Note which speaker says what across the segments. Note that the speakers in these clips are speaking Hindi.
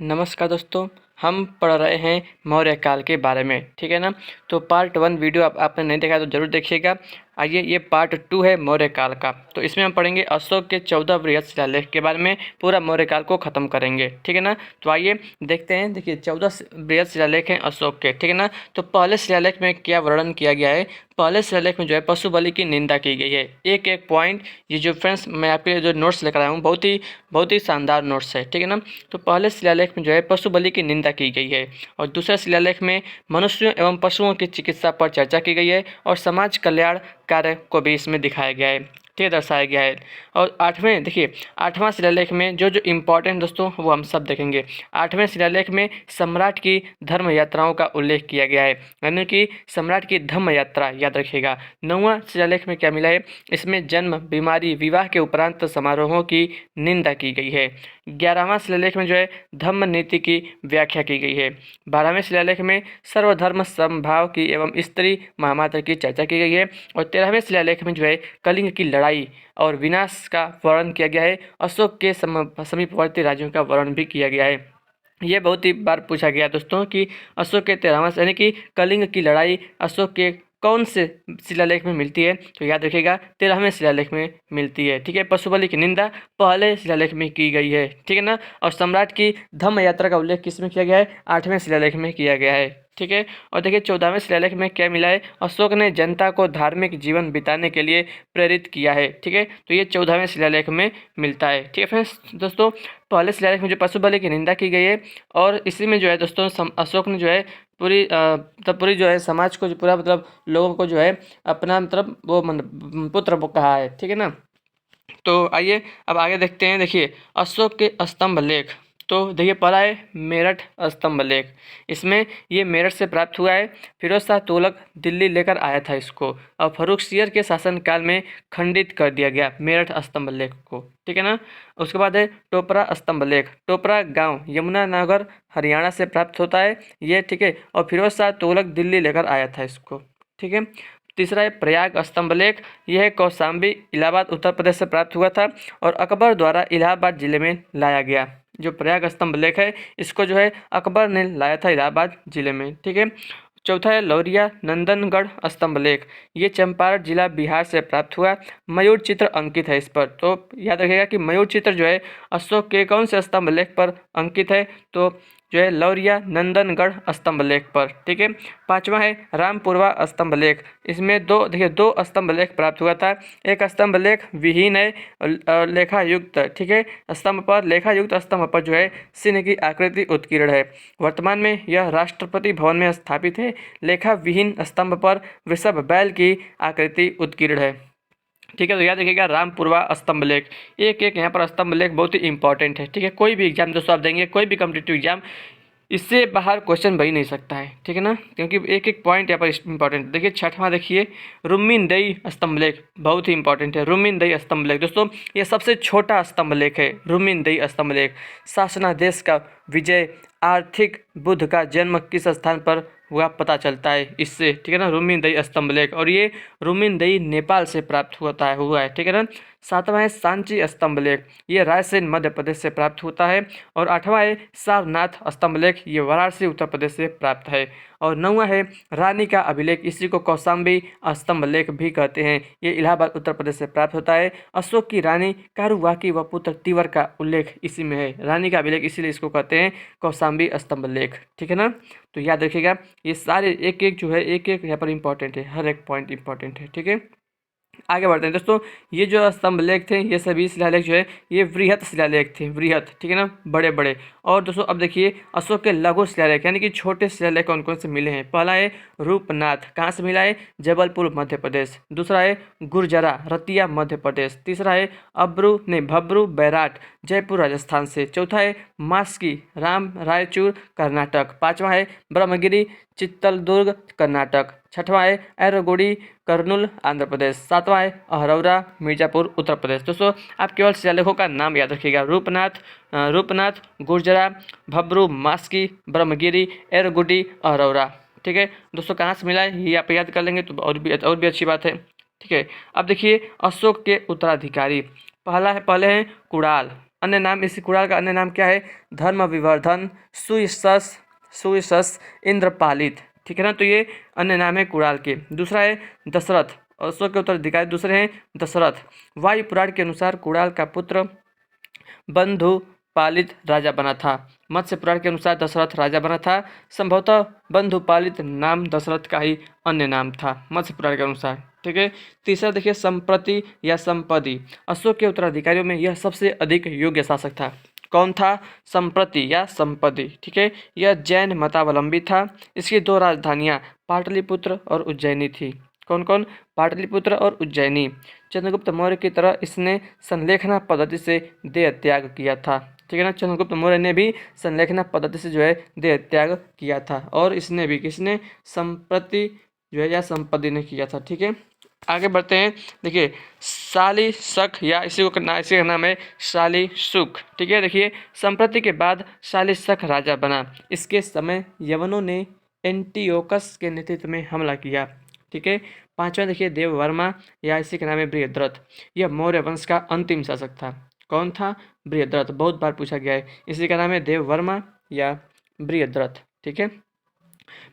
Speaker 1: नमस्कार दोस्तों, हम पढ़ रहे हैं मौर्य काल के बारे में। ठीक है ना। तो पार्ट 1 वीडियो आपने नहीं देखा तो ज़रूर देखिएगा। आइए, ये पार्ट 2 है मौर्य काल का। तो इसमें हम पढ़ेंगे अशोक के 14 बृहद शिलालेख के बारे में, पूरा मौर्य काल को ख़त्म करेंगे। ठीक है ना। तो आइए देखते हैं। देखिए, 14 बृहद शिलालेख हैं अशोक के। ठीक है ना। तो पहले शिलालेख में क्या वर्णन किया गया है? पहले शिलालेख में जो है पशु बलि की निंदा की गई है। एक एक पॉइंट, ये जो फ्रेंड्स मैं आपके जो नोट्स लेकर आया हूँ, बहुत ही शानदार नोट्स है। ठीक है ना। तो पहले शिलालेख में जो है पशु बलि की निंदा की गई है, और दूसरे शिलालेख में मनुष्यों एवं पशुओं की चिकित्सा पर चर्चा की गई है, और समाज कल्याण कार्य को भी इसमें दिखाया गया है। ठीक है, दर्शाया गया है। और आठवें, देखिए, आठवां शिलालेख में जो जो इम्पोर्टेंट दोस्तों वो हम सब देखेंगे। आठवें शिलालेख में सम्राट की धर्म यात्राओं का उल्लेख किया गया है, यानी कि सम्राट की धर्म यात्रा याद रखिएगा। नौवां शिलालेख में क्या मिला है? इसमें जन्म, बीमारी, विवाह के उपरांत समारोहों की निंदा की गई है। 11वां शिलालेख में जो है धम्म नीति की व्याख्या की गई है। 12वें शिलालेख में सर्वधर्म समभाव की एवं स्त्री महामात्र की चर्चा की गई है। और 13वें शिलालेख में जो है कलिंग की लड़ाई और विनाश का वर्णन किया गया है। अशोक के समीपवर्ती राज्यों का वर्णन भी किया गया है। ये बहुत ही बार पूछा गया दोस्तों कि अशोक के 13वां यानी कि कलिंग की लड़ाई अशोक के कौन से शिलालेख में मिलती है? तो याद रखिएगा 13वें शिलालेख में मिलती है। ठीक है। पशु बलि की निंदा पहले शिलालेख में की गई है। ठीक है ना। और सम्राट की धम्म यात्रा का उल्लेख किस में किया गया है? 8वें शिलालेख में किया गया है। ठीक है। और देखिए 14वें शिलालेख में क्या मिला है? अशोक ने जनता को धार्मिक जीवन बिताने के लिए प्रेरित किया है। ठीक है। तो ये 14वें शिलालेख में मिलता है। ठीक है फ्रेंड्स। दोस्तों, पहले शिलालेख में जो पशु बलि की निंदा की गई है, और इसी में जो है दोस्तों अशोक ने जो है पूरी जो है समाज को, जो पूरा मतलब लोगों को जो है अपना मतलब वो पुत्र वो कहा है। ठीक है ना। तो आइए अब आगे देखते हैं। देखिए, अशोक के स्तंभ लेख। तो देखिए, पहला है मेरठ स्तंभ लेख। इसमें ये मेरठ से प्राप्त हुआ है। फिरोज शाह तुगलक दिल्ली लेकर आया था इसको, और फर्रुखसियर के शासनकाल में खंडित कर दिया गया मेरठ स्तंभ लेख को। ठीक है ना। उसके बाद है टोपरा स्तंभ लेख। टोपरा गांव यमुनानगर हरियाणा से प्राप्त होता है ये। ठीक है। और फिरोज शाह तुगलक दिल्ली लेकर आया था इसको। ठीक है। तीसरा है प्रयाग स्तंभ लेख। यह कौशाम्बी इलाहाबाद उत्तर प्रदेश से प्राप्त हुआ था, और अकबर द्वारा इलाहाबाद जिले में लाया गया। जो प्रयाग स्तंभ लेख है, इसको जो है अकबर ने लाया था इलाहाबाद जिले में। ठीक है। चौथा है लौरिया नंदनगढ़ स्तंभ लेख। ये चंपारण जिला बिहार से प्राप्त हुआ। मयूर चित्र अंकित है इस पर। तो याद रखिएगा कि मयूर चित्र जो है अशोक के कौन से स्तंभ लेख पर अंकित है? तो जो है लौरिया नंदनगढ़ स्तंभ लेख पर। ठीक है। पांचवा है रामपुरवा स्तंभ लेख। इसमें दो स्तंभ लेख प्राप्त हुआ था। एक स्तंभ लेख विहीन है लेखा युक्त। ठीक है। स्तंभ पर लेखा युक्त स्तंभ पर जो है सिंह की आकृति उत्कीर्ण है। वर्तमान में यह राष्ट्रपति भवन में स्थापित है। लेखा विहीन स्तंभ पर वृषभ बैल की आकृति उत्कीर्ण है। ठीक है। तो याद रखिएगा रामपुरवा स्तंभ लेख। एक एक यहाँ पर स्तंभ लेख बहुत ही इंपॉर्टेंट है। ठीक है। कोई भी एग्जाम दोस्तों आप देंगे, कोई भी कॉम्पिटिटिव एग्जाम, इससे बाहर क्वेश्चन बन ही नहीं सकता है। ठीक है ना। क्योंकि एक एक पॉइंट यहाँ पर इंपॉर्टेंट। देखिए छठवां, देखिए रुम्मीनदई स्तंभ लेख, बहुत ही इंपॉर्टेंट है रुम्मीनदई स्तंभ लेख। दोस्तों, ये सबसे छोटा स्तंभ लेख है रुम्मीनदई स्तंभ लेख। शासनादेश का विजय, आर्थिक बुद्ध का जन्म किस स्थान पर हुआ पता चलता है इससे। ठीक है ना। रुम्मीनदई स्तंभ लेख, और ये रुम्मीनदई नेपाल से प्राप्त हुआ है। ठीक है ना। सातवां है सांची स्तंभ लेख। ये रायसेन मध्य प्रदेश से प्राप्त होता है। और आठवां है सारनाथ स्तंभ लेख। ये वाराणसी उत्तर प्रदेश से प्राप्त है। और नौवां है रानी का अभिलेख। इसी को कौशाम्बी स्तंभ लेख भी कहते हैं। ये इलाहाबाद उत्तर प्रदेश से प्राप्त होता है। अशोक की रानी कारुवाकी व पुत्र तिवर का उल्लेख इसी में है। रानी का अभिलेख, इसीलिए इसको कहते हैं कौशाम्बी स्तंभ लेख। ठीक है ना। तो याद रखिएगा ये सारे एक एक जो है एक एक यहाँ पर इंपॉर्टेंट है, हर एक पॉइंट इंपॉर्टेंट है। ठीक है। आगे बढ़ते हैं दोस्तों। ये जो स्तंभ लेख थे, ये सभी शिलालेख जो है ये वृहत शिलालेख थे, वृहत। ठीक है ना, बड़े बड़े। और दोस्तों अब देखिए अशोक के लघु शिलालेख यानी कि छोटे शिलालेख कौन कौन से मिले हैं। पहला है रूपनाथ, कहाँ से मिला है? जबलपुर मध्य प्रदेश। दूसरा है गुर्जरा, रतिया मध्य प्रदेश। तीसरा है भब्रू बैराट, जयपुर राजस्थान से। चौथा है मास्की, राम रायचूर कर्नाटक। पाँचवा है ब्रह्मगिरी, चित्तलदुर्ग कर्नाटक। छठवां है एरोगुड़ी, कर्नूल आंध्र प्रदेश। सातवां है अहरौरा, मिर्जापुर उत्तर प्रदेश। दोस्तों आप केवल शिलालेखों का नाम याद रखिएगा। रूपनाथ, गुर्जरा, भब्रू, मास्की, ब्रह्मगिरी, एरोगुडी, अहरौरा। ठीक है दोस्तों, कहाँ से मिला है ये आप याद कर लेंगे तो और भी अच्छी बात है। ठीक है। अब देखिए अशोक के उत्तराधिकारी, पहले हैं कुणाल, अन्य नाम, इसी कुणाल का अन्य नाम क्या है? धर्म विवर्धन, सुयशस, सुयशस, इंद्रपालित। ठीक है ना, तो ये अन्य नाम है कुणाल के। दूसरा है दशरथ, अशोक के उत्तराधिकारी दूसरे हैं दशरथ। वायु पुराण के अनुसार कुणाल का पुत्र बंधु पालित राजा बना था। मत्स्य पुराण के अनुसार दशरथ राजा बना था। संभवतः बंधु पालित नाम दशरथ का ही अन्य नाम था मत्स्य पुराण के अनुसार। ठीक है। तीसरा देखिए संप्रति या संपदी। अशोक के उत्तराधिकारियों में यह सबसे अधिक योग्य शासक था। कौन था? संप्रति या संपदी। ठीक है। यह जैन मतावलंबी था। इसकी दो राजधानियां पाटलिपुत्र और उज्जैनी थी। कौन कौन? पाटलिपुत्र और उज्जैनी। चंद्रगुप्त मौर्य की तरह इसने संलेखना पद्धति से देह त्याग किया था। ठीक है ना, चंद्रगुप्त मौर्य ने भी संलेखना पद्धति से जो है देह त्याग किया था, और इसने भी किसने? संप्रति जो है या संपत्ति ने किया था। ठीक है, आगे बढ़ते हैं। देखिए शाली शक या इसी का नाम है शाली शुक। ठीक है, देखिए संप्रति के बाद शाली शक राजा बना। इसके समय यवनों ने एंटियोकस के नेतृत्व में हमला किया। ठीक है। पांचवा देखिए देववर्मा या इसी का नाम है बृहद्रथ। यह मौर्य वंश का अंतिम शासक था। कौन था? बृहद्रथ। बहुत बार पूछा गया है। इसी का नाम है देववर्मा या बृहद्रथ। ठीक है।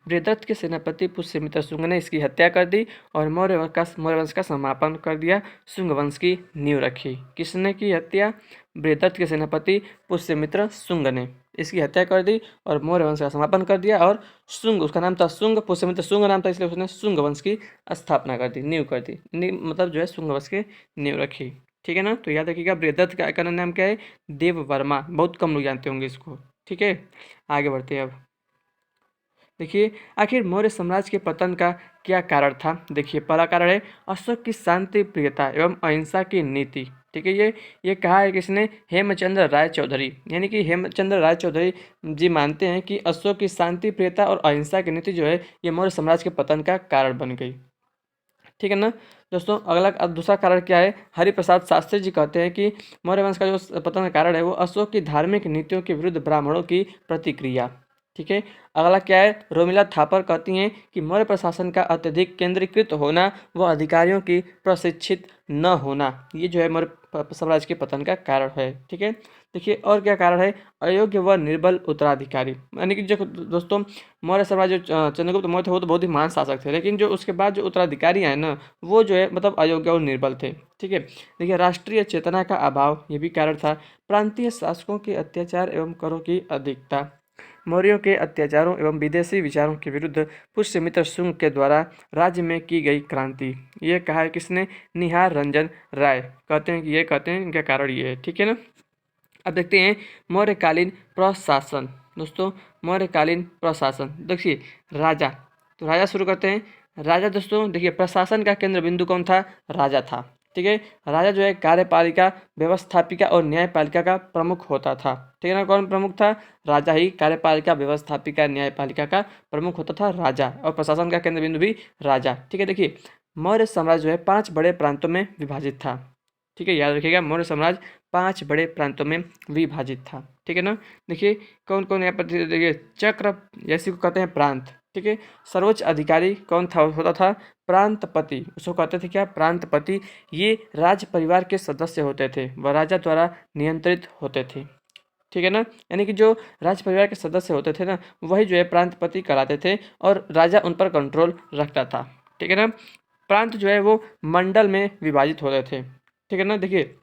Speaker 1: बृहद्रथ के सेनापति पुष्यमित्र शुंग ने इसकी हत्या कर दी और मौर्य वंश का समापन कर दिया। शुंग वंश की नींव रखी। किसने की हत्या? बृहद्रथ के सेनापति पुष्यमित्र शुंग ने इसकी हत्या कर दी और मौर्य वंश का समापन कर दिया। और शुंग, उसका नाम था शुंग, पुष्यमित्र शुंग नाम था, इसलिए उसने शुंग वंश की स्थापना कर दी, नींव कर दी। मतलब जो है शुंग वंश की नींव रखी। ठीक है ना, तो याद रखिएगा बृहद्रथ का नाम क्या है? देववर्मा। बहुत कम लोग जानते होंगे इसको। ठीक है, आगे बढ़ते हैं अब। देखिए आखिर मौर्य साम्राज्य के पतन का क्या कारण था? देखिए पहला कारण है अशोक की शांति प्रियता एवं अहिंसा की नीति। ठीक है, ये कहा है किसने? हेमचंद्र राय चौधरी। यानी कि हेमचंद्र राय चौधरी जी मानते हैं कि अशोक की शांति प्रियता और अहिंसा की नीति जो है ये मौर्य साम्राज्य के पतन का कारण बन गई। ठीक है ना दोस्तों। अगला अब दूसरा कारण क्या है? हरिप्रसाद शास्त्री जी कहते हैं कि मौर्य वंश का जो पतन का कारण है वो अशोक की धार्मिक नीतियों के विरुद्ध ब्राह्मणों की प्रतिक्रिया। ठीक है। अगला क्या है? रोमिला थापर कहती हैं कि मौर्य प्रशासन का अत्यधिक केंद्रीकृत होना व अधिकारियों की प्रशिक्षित न होना, ये जो है मौर्य साम्राज्य के पतन का कारण है। ठीक है। देखिए और क्या कारण है? अयोग्य व निर्बल उत्तराधिकारी। यानी कि जो दोस्तों मौर्य साम्राज्य चंद्रगुप्त मौर्य थे वो तो बहुत ही महान शासक थे, लेकिन जो उसके बाद जो उत्तराधिकारी हैं ना वो जो है मतलब अयोग्य और निर्बल थे। ठीक है। देखिए राष्ट्रीय चेतना का अभाव ये भी कारण था। प्रांतीय शासकों के अत्याचार एवं करों की अधिकता। मौर्यों के अत्याचारों एवं विदेशी विचारों के विरुद्ध पुष्यमित्र शुंग के द्वारा राज्य में की गई क्रांति। ये कहा है किसने? निहार रंजन राय कहते हैं कि ये कहते हैं इनका कारण ये है। ठीक है ना। अब देखते हैं मौर्यकालीन प्रशासन। दोस्तों मौर्यकालीन प्रशासन, देखिए राजा, तो राजा शुरू करते हैं। राजा दोस्तों देखिए प्रशासन का केंद्र बिंदु कौन था? राजा था। ठीक है। राजा जो है कार्यपालिका, व्यवस्थापिका और न्यायपालिका का प्रमुख होता था। ठीक है ना, कौन प्रमुख था? राजा ही कार्यपालिका, व्यवस्थापिका, न्यायपालिका का प्रमुख होता था राजा, और प्रशासन का केंद्र बिंदु भी राजा। ठीक है। देखिए मौर्य साम्राज्य जो है 5 बड़े प्रांतों में विभाजित था। ठीक है, याद रखिएगा मौर्य साम्राज्य 5 बड़े प्रांतों में विभाजित था। ठीक है ना। देखिए कौन कौन यहाँ पर देखिए चक्र जैसे को कहते हैं प्रांत। ठीक है। सर्वोच्च अधिकारी कौन था? होता था प्रांतपति। उसको कहते थे क्या? प्रांतपति। ये राज परिवार के सदस्य होते थे, वह राजा द्वारा नियंत्रित होते थे। ठीक है ना, यानी कि जो राज परिवार के सदस्य होते थे ना वही जो है प्रांतपति कहलाते थे और राजा उन पर कंट्रोल रखता था। ठीक है ना। प्रांत जो है वो मंडल में विभाजित होते थे। ठीक है ना। देखिए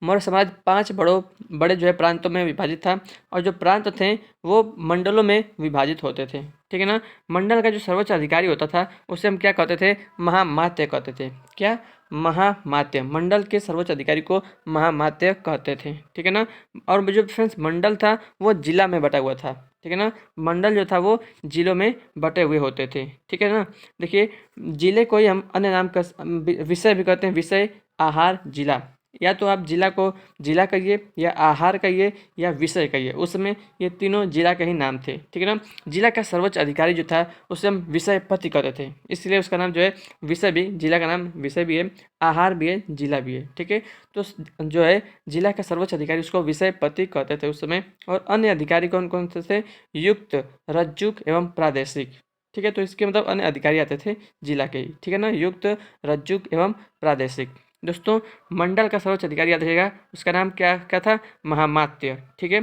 Speaker 1: मौर्य समाज 5 बड़े जो है प्रांतों में विभाजित था, और जो प्रांत थे वो मंडलों में विभाजित होते थे। ठीक है ना। मंडल का जो सर्वोच्च अधिकारी होता था उसे हम क्या कहते थे? महामात्य कहते थे। क्या? महामात्य। मंडल के सर्वोच्च अधिकारी को महामात्य कहते थे। ठीक है ना। और जो फ्रेंड्स मंडल था वो जिला में बटा हुआ था। ठीक है ना। मंडल जो था वो जिलों में बटे हुए होते थे। ठीक है ना। देखिए जिले को ही हम अन्य नाम का विषय भी कहते हैं। विषय, आहार, जिला। या तो आप जिला को जिला कहिए, या आहार कहिए, या विषय कहिए, उसमें ये तीनों जिला के ही नाम थे। ठीक है ना। जिला का सर्वोच्च अधिकारी जो था उसे हम विषयपति कहते थे, इसलिए उसका नाम जो है विषय भी, जिला का नाम विषय भी है, आहार भी है, जिला भी है। ठीक है। तो जो है जिला का सर्वोच्च अधिकारी उसको विषयपति कहते थे उस समय। और अन्य अधिकारी कौन कौन से थे? युक्त, रज्जुक एवं प्रादेशिक। ठीक है। तो इसके मतलब अन्य अधिकारी आते थे जिला के ही। ठीक है ना। युक्त, रज्जुक एवं प्रादेशिक। दोस्तों मंडल का सर्वोच्च अधिकारी याद रखिएगा, उसका नाम क्या क्या था, महामात्य, ठीक है,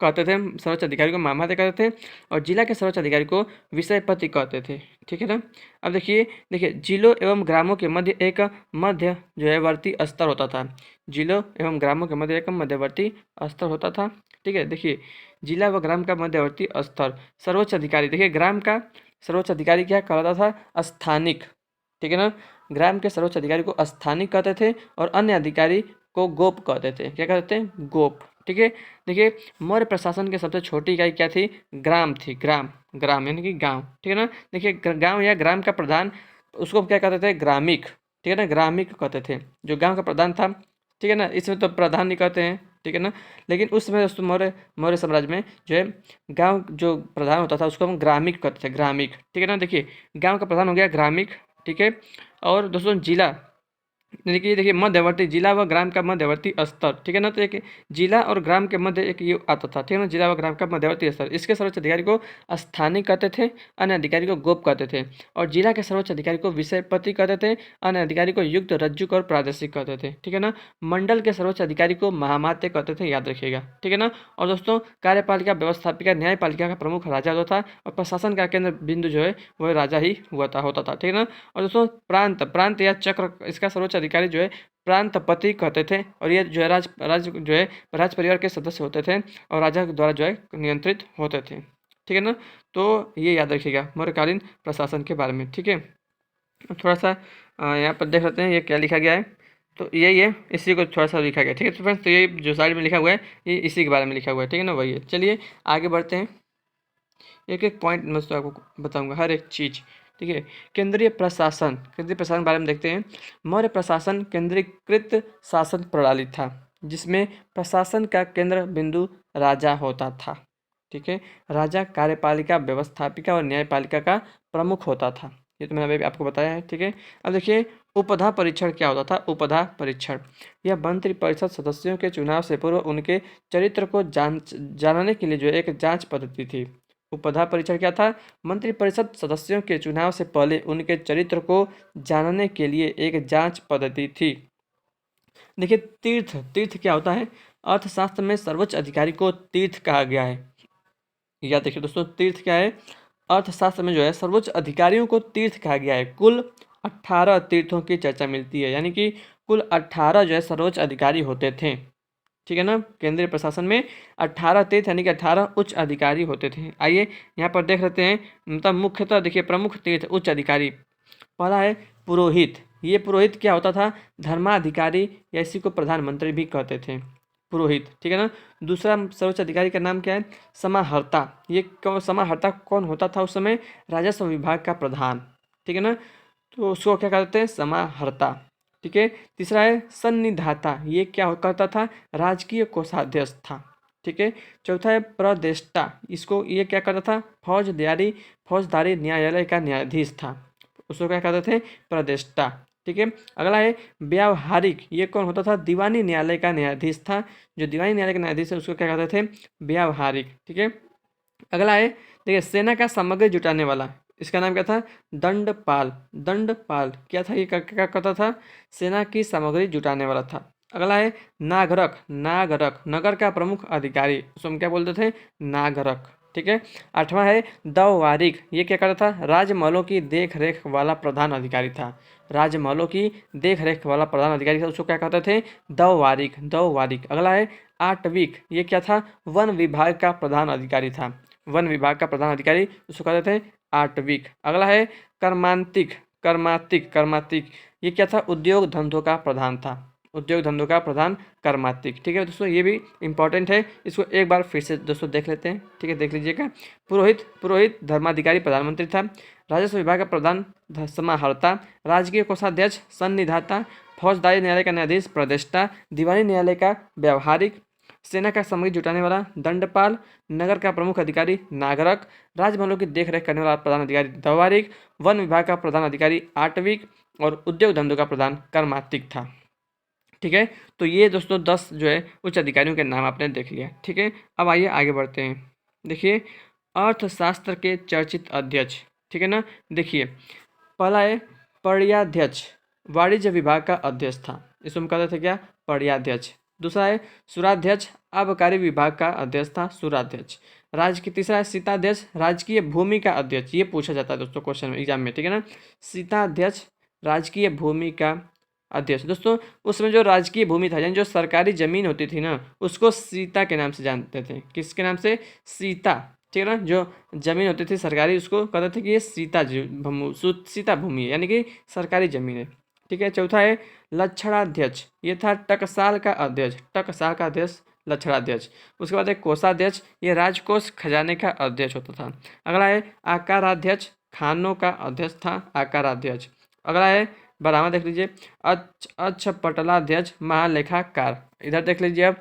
Speaker 1: कहते थे सर्वोच्च अधिकारी को महामात्य कहते थे, और जिला के सर्वोच्च अधिकारी को विषयपति कहते थे, ठीक है ना। अब देखिए देखिए जिलों एवं ग्रामों के मध्य एक मध्य जो है वर्ती स्तर होता था, जिलों एवं ग्रामों के मध्य एक मध्यवर्ती स्तर होता था, ठीक है। देखिए जिला व ग्राम का मध्यवर्ती स्तर, सर्वोच्च अधिकारी, देखिए ग्राम का सर्वोच्च अधिकारी क्या कहलाता था, स्थानिक, ठीक है ना। ग्राम के सर्वोच्च अधिकारी को स्थानिक कहते थे और अन्य अधिकारी को गोप कहते थे, क्या कहते थे, गोप, ठीक है। देखिए मौर्य प्रशासन की सबसे छोटी इकाई क्या थी, ग्राम थी, ग्राम, ग्राम यानी कि गांव, ठीक है ना। देखिए गांव या ग्राम का प्रधान, उसको क्या कहते थे, ग्रामीक, ठीक है ना, ग्रामीक कहते थे, जो गांव का प्रधान था, ठीक है ना। इसमें तो प्रधान नहीं कहते हैं, ठीक है ना, लेकिन उस समय दोस्तों मौर्य मौर्य साम्राज्य में जो है गांव जो प्रधान होता था उसको हम ग्रामीक कहते थे, ग्रामीक, ठीक है ना। देखिए गांव का प्रधान हो गया ग्रामीक, ठीक है। और दोस्तों जिला, देखिए देखिए मध्यवर्ती, जिला व ग्राम का मध्यवर्ती स्तर, ठीक है ना। तो एक जिला और ग्राम के मध्य एक ये आता था, ठीक है ना, जिला व ग्राम का मध्यवर्ती स्तर, इसके सर्वोच्च अधिकारी को स्थानिक कहते थे, अन्य अधिकारी को गोप कहते थे, और जिला के सर्वोच्च अधिकारी को विषयपति कहते थे, अन्य अधिकारी को युक्त, रज्जुक और प्रादेशिक कहते थे, ठीक है ना। मंडल के सर्वोच्च अधिकारी को महामात्य कहते थे, याद रखिएगा, ठीक है ना। और दोस्तों कार्यपालिका, व्यवस्थापिका, न्यायपालिका का प्रमुख राजा होता था, और प्रशासन का केंद्र बिंदु जो है वह राजा ही होता था, ठीक है ना। और दोस्तों प्रांत, प्रांत या चक्र, इसका सर्वोच्च अधिकारी जो है प्रांतपति कहते थे, और ये जो है राज जो है राज परिवार के सदस्य होते थे और राजा के द्वारा जो है नियंत्रित होते थे, ठीक है ना। तो ये याद रखिएगा मौर्यकालीन प्रशासन के बारे में, ठीक है। थोड़ा सा यहाँ पर देख लेते हैं ये क्या लिखा गया है, तो यही है, इसी को थोड़ा सा लिखा गया, ठीक है। तो फ्रेंड्स तो ये जो साइड में लिखा हुआ है ये इसी के बारे में लिखा हुआ है, ठीक है ना, वही है। चलिए आगे बढ़ते हैं, एक एक पॉइंट मैं तो आपको बताऊंगा हर एक चीज़, ठीक है। केंद्रीय प्रशासन, केंद्रीय प्रशासन के बारे में देखते हैं। मौर्य प्रशासन केंद्रीकृत शासन प्रणाली था, जिसमें प्रशासन का केंद्र बिंदु राजा होता था, ठीक है। राजा कार्यपालिका, व्यवस्थापिका और न्यायपालिका का प्रमुख होता था, ये तो मैंने अभी आपको बताया है, ठीक है। अब देखिए उपधा परीक्षण क्या होता था, उपधा परीक्षण यह मंत्री परिषद सदस्यों के चुनाव से पूर्व उनके चरित्र को जानने के लिए जो एक जांच पद्धति थी। उपधा परीक्षण क्या था, मंत्रिपरिषद सदस्यों के चुनाव से पहले उनके चरित्र को जानने के लिए एक जांच पद्धति थी। देखिए तीर्थ, तीर्थ क्या होता है, अर्थशास्त्र में सर्वोच्च अधिकारी को तीर्थ कहा गया है, या देखिए दोस्तों तीर्थ क्या है, अर्थशास्त्र में जो है सर्वोच्च अधिकारियों को तीर्थ कहा गया है। कुल 18 तीर्थों की चर्चा मिलती है, यानी कि कुल 18 जो है सर्वोच्च अधिकारी होते थे, ठीक है ना। केंद्रीय प्रशासन में 18 तीर्थ यानी कि 18 उच्च अधिकारी होते थे। आइए यहाँ पर देख लेते हैं, मतलब मुख्यतः देखिए प्रमुख तीर्थ उच्च अधिकारी, पहला है पुरोहित, ये पुरोहित क्या होता था, धर्माधिकारी या इसी को प्रधानमंत्री भी कहते थे, पुरोहित, ठीक है ना। दूसरा सर्वोच्च अधिकारी का नाम क्या है, समाहर्ता, ये समाहर्ता कौन होता था उस समय, राजस्व विभाग का प्रधान, ठीक है ना, तो उसको क्या कहते हैं, समाहर्ता, ठीक है। तीसरा है सन्निधाता, ये क्या करता था, राजकीय कोषाध्यक्ष था, ठीक है। चौथा है प्रदेष्टा, इसको ये क्या करता था, फौजदारी न्यायालय का न्यायाधीश था, उसको क्या कहते थे, प्रदेष्टा, ठीक है। अगला है व्यावहारिक, ये कौन होता था, दीवानी न्यायालय का न्यायाधीश था, जो दीवानी न्यायालय का न्यायाधीश है उसको क्या कहते थे, व्यावहारिक, ठीक है। अगला है देखिए सेना का सामग्री जुटाने वाला, इसका नाम क्या था, दंडपाल, दंडपाल क्या था, ये क्या करता था, सेना की सामग्री जुटाने वाला था। अगला है नागरक, नागरक नगर का प्रमुख अधिकारी, उसको हम क्या बोलते थे, नागरक, ठीक है। आठवां है दववारिक, ये क्या करता था, राजमहलों की देख रेख वाला प्रधान अधिकारी था, राजमहलों की देख रेख वाला प्रधान अधिकारी था, उसको क्या कहते थे, दववारिक, दववारिक। अगला है आटविक, ये क्या था, वन विभाग का प्रधान अधिकारी था, वन विभाग का प्रधान अधिकारी उसको कहते थे आटविक। अगला है कर्मांतिक, कर्मातिक, कर्मातिक ये क्या था, उद्योग धंधों का प्रधान था, उद्योग धंधों का प्रधान कर्मातिक, ठीक है दोस्तों, ये भी इंपॉर्टेंट है, इसको एक बार फिर से दोस्तों देख लेते हैं, ठीक है, देख लीजिएगा। पुरोहित, पुरोहित धर्माधिकारी प्रधानमंत्री था, राजस्व विभाग का प्रधान समाहर्ता, राजकीय कोषाध्यक्ष सन्निधाता, फौजदारी न्यायालय का न्यायाधीश प्रदेष्टा, दीवानी न्यायालय का व्यावहारिक, सेना का सामग्री जुटाने वाला दंडपाल, नगर का प्रमुख अधिकारी नागरक, राजमहलों की देखरेख करने वाला प्रधान अधिकारी दवारिक, वन विभाग का प्रधान अधिकारी आटविक और उद्योग धंधों का प्रधान कर्मातिक था, ठीक है। तो ये दोस्तों 10 जो है उच्च अधिकारियों के नाम आपने देख लिया, ठीक है। अब आइए आगे बढ़ते हैं, देखिए अर्थशास्त्र के चर्चित अध्यक्ष, ठीक है ना। देखिए पहला है पर्याध्यक्ष, वाणिज्य विभाग का अध्यक्ष था, इसको हम कहते थे क्या, पर्याध्यक्ष। दूसरा है सुराध्यक्ष, आबकारी विभाग का अध्यक्ष था, सुराध्यक्ष। तीसरा है सीताध्यक्ष, राजकीय भूमि का अध्यक्ष, ये पूछा जाता है दोस्तों क्वेश्चन एग्जाम में, ठीक है ना। सीताध्यक्ष, राजकीय भूमि का अध्यक्ष। दोस्तों उस समय जो राजकीय भूमि था, यानी जो सरकारी जमीन होती थी ना, उसको सीता के नाम से जानते थे। किसके नाम से, सीता, ठीक है ना। जो जमीन होती थी सरकारी, उसको कहते थे कि ये सीता भूमि है, यानी कि सरकारी जमीन है, ठीक है। चौथा है लक्षणाध्यक्ष, ये था टकसाल का अध्यक्ष, टकसाल का अध्यक्ष लक्षणाध्यक्ष। उसके बाद है कोषाध्यक्ष, ये राजकोष खजाने का अध्यक्ष होता था। अगला है आकाराध्यक्ष, खानों का अध्यक्ष था आकाराध्यक्ष। अगला है बराबर देख लीजिए, अक्षपटलाध्यक्ष महालेखाकार। इधर देख लीजिए अब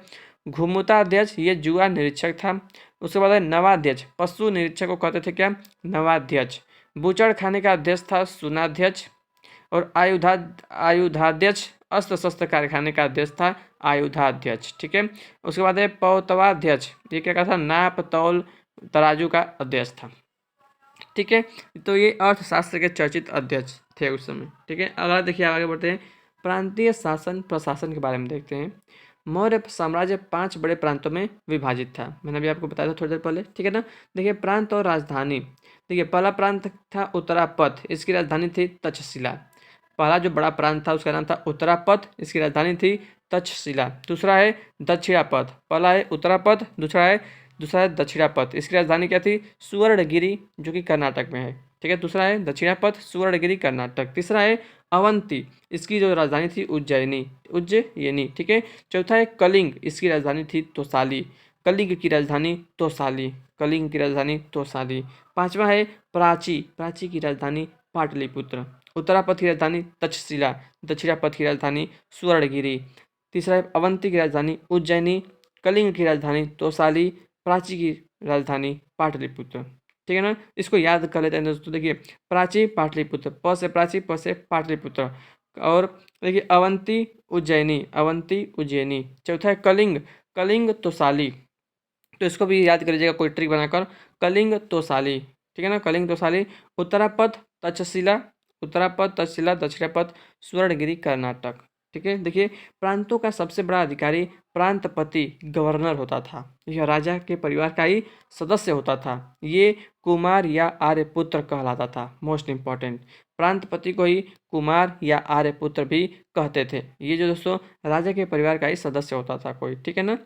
Speaker 1: घुमुताध्यक्ष, ये जुआ निरीक्षक था। उसके बाद है नवाध्यक्ष, पशु निरीक्षक को कहते थे क्या, नवाध्यक्ष। बूचड़ खाने का अध्यक्ष था सुनाध्यक्ष। और आयुधाध्यक्ष, अस्त्र शस्त्र कारखाने का अध्यक्ष था आयुधाध्यक्ष, ठीक है। उसके बाद है पौतवाध्यक्ष, ये क्या था, नाप तौल तराजू का अध्यक्ष था, ठीक है। तो ये अर्थशास्त्र के चर्चित अध्यक्ष थे उस समय, ठीक है। अगला देखिए आगे बढ़ते हैं, प्रांतीय शासन प्रशासन के बारे में देखते हैं। मौर्य साम्राज्य 5 बड़े प्रांतों में विभाजित था, मैंने अभी आपको बताया था थोड़ी देर पहले, ठीक है ना। देखिए प्रांत और राजधानी, देखिए पहला प्रांत था उत्तरापथ, इसकी राजधानी थी तक्षशिला। पहला जो बड़ा प्रांत था उसका नाम था उत्तरापथ, इसकी राजधानी थी तक्षशिला। दूसरा है दक्षिणापथ, पहला है उत्तरापथ, दूसरा है दक्षिणापथ, इसकी राजधानी क्या थी, सुवर्णगिरी, जो कि कर्नाटक में है, ठीक है। दूसरा है दक्षिणापथ, सुवर्णगिरी कर्नाटक। तीसरा है अवंती, इसकी जो राजधानी थी उज्जयिनी, ठीक है। चौथा है कलिंग, इसकी राजधानी थी तोसाली, कलिंग की राजधानी तोसाली, कलिंग की राजधानी तोसाली। पांचवा है प्राची, प्राची की राजधानी पाटलिपुत्र। उत्तरापथ की राजधानी तक्षशिला, दक्षिणापथ की राजधानी सुवर्णगिरी। तीसरा है अवंती की राजधानी उज्जैनी, कलिंग की राजधानी तोसाली, प्राची की राजधानी पाटलिपुत्र, ठीक है ना। इसको याद कर लेते हैं दोस्तों। देखिए प्राची पाटलिपुत्र, प से प्राची, प से पाटलिपुत्र। और देखिए अवंती उज्जैनी। चौथा है कलिंग, कलिंग तोसाली, तो इसको भी याद कर लीजिएगा कोई ट्रिक बनाकर, कलिंग तोसाली, ठीक है ना, कलिंग तोसाली। उत्तरापथ तक्षशिला, दक्षिणापथ स्वर्णगिरी कर्नाटक, ठीक है। देखिए प्रांतों का सबसे बड़ा अधिकारी प्रांतपति गवर्नर होता था, यह राजा के परिवार का ही सदस्य होता था। ये कुमार या आर्यपुत्र कहलाता था, मोस्ट इंपॉर्टेंट, प्रांतपति को ही कुमार या आर्यपुत्र भी कहते थे। ये जो दोस्तों राजा के परिवार का ही सदस्य होता था कोई, ठीक है ना।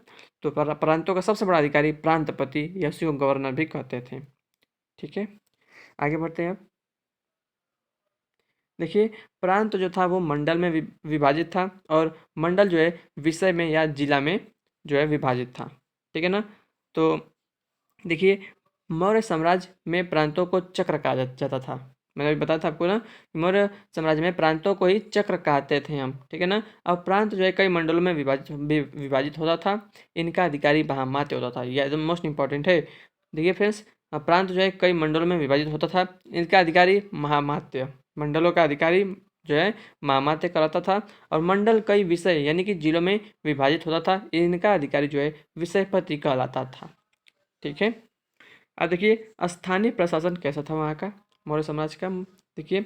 Speaker 1: तो प्रांतों का सबसे बड़ा अधिकारी प्रांतपति या उसी को गवर्नर भी कहते थे, ठीक है। आगे बढ़ते हैं। देखिए प्रांत जो था वो मंडल में विभाजित था, और मंडल जो है विषय में या जिला में जो है विभाजित था, ठीक है ना। तो देखिए मौर्य साम्राज्य में प्रांतों को चक्र कहा जाता था, मैंने अभी बताया था आपको ना, मौर्य साम्राज्य में प्रांतों को ही चक्र कहते थे हम, ठीक है ना। अब प्रांत जो है कई मंडलों में विभाजित होता था, इनका अधिकारी महामात्य होता था, यह एकदम मोस्ट इंपॉर्टेंट है। देखिए फ्रेंड्स, प्रांत जो है कई मंडलों में विभाजित होता था, इनका अधिकारी महामात्य, मंडलों का अधिकारी जो है महामात्य कहलाता था। और मंडल कई विषय यानी कि जिलों में विभाजित होता था, इनका अधिकारी जो है विषयपति कहलाता था, ठीक है। अब देखिए स्थानीय प्रशासन कैसा था वहाँ का, मौर्य साम्राज्य का। देखिए